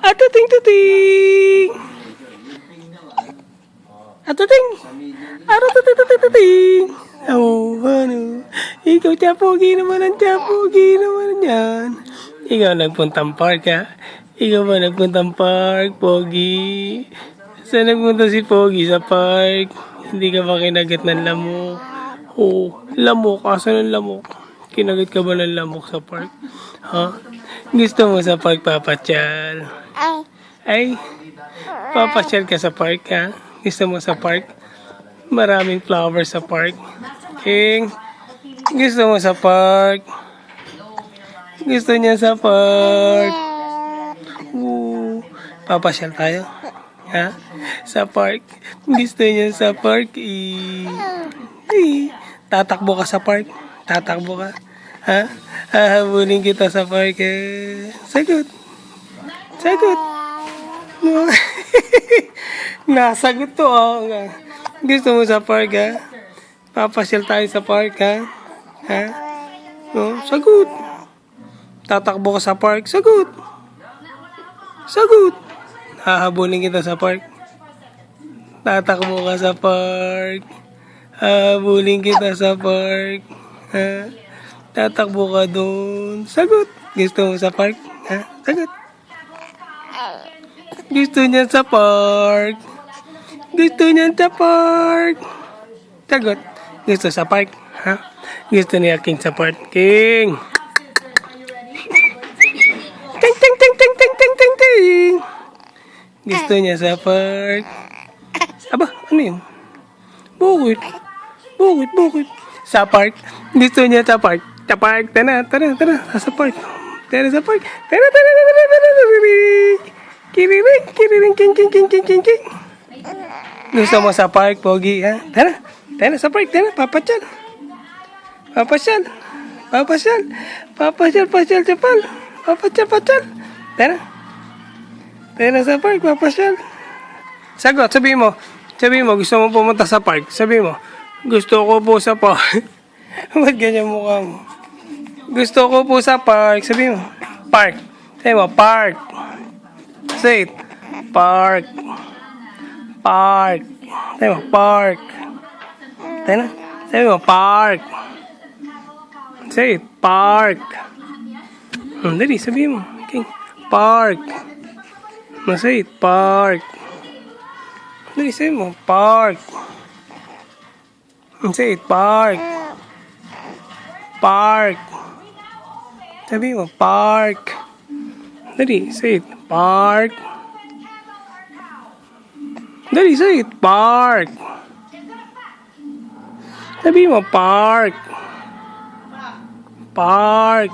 Atuting tuting. Atuting. Aratuting. Oh, ano? Ikaw tiyapogi naman ang tiyapogi naman yan. Ikaw nagpuntang park ha? Ikaw ba nagpuntang park, Pogi? Saan nagpunta si Pogi sa park? Hindi ka ba kinagat ng lamok? Oh, lamok. Asan ang lamok? Kinagat ka ba ng lamok sa park? Ha? Gusto mo sa park papasyal? Ay, papasyal ka sa park ha? Gusto mo sa park? Maraming flowers sa park. King, gusto mo sa park? Gusto niya sa park. Papasyal tayo. Ha? Sa park. Gusto niya sa park. Tatakbo ka sa park. Tatakbo ka. Ha? Hahabulin kita sa park. Sagot. Sagot. Nasagot to. Gusto mo sa park ha? Papasyal tayo sa park ha? Ha? Sagot. Tatakbo ka sa park. Sagot. Sagot. Hahabulin kita sa park. Tatakbo ka sa park. Hahabulin kita sa park. Ha? Tatakbo ka doon. Sagot. Gusto mo sa park? Ha? Sagot. Gusto niya sa park. Gusto niya sa park. Sagot. Gusto sa park? Ha? Gusto niya King sa park. King! Ting ting ting ting ting ting ting ting. Gusto niya sa park. Aba, ano yun? Bakit? Bakit? Sa park. Gusto niya sa park. Sa park. Tara. Sa park. Tara sa park. Tara. Kiriring, king. Gusto mo sa park, Pogi, ha? Tara sa park. Tara, papasyal. Papasyal. Tara sa park, papasyal. Sagot, sabi mo, gusto mo pumunta sa park. Sabi mo, gusto ko po sa park. Ba't ganyan mukha mo? Gusto ko po sa park. Sabi mo, park. Sabi mo, park. Say it. Park. Sabi mo, park. Sabi mo, park. Say it, park. Dali, sabi mo. Okay. Park. Say it, park. Dali, sabi mo, park. Say it, park. Park. Sabi mo, park. Dali, say it, park. Dali, say it, park. Sabi mo, park. Park.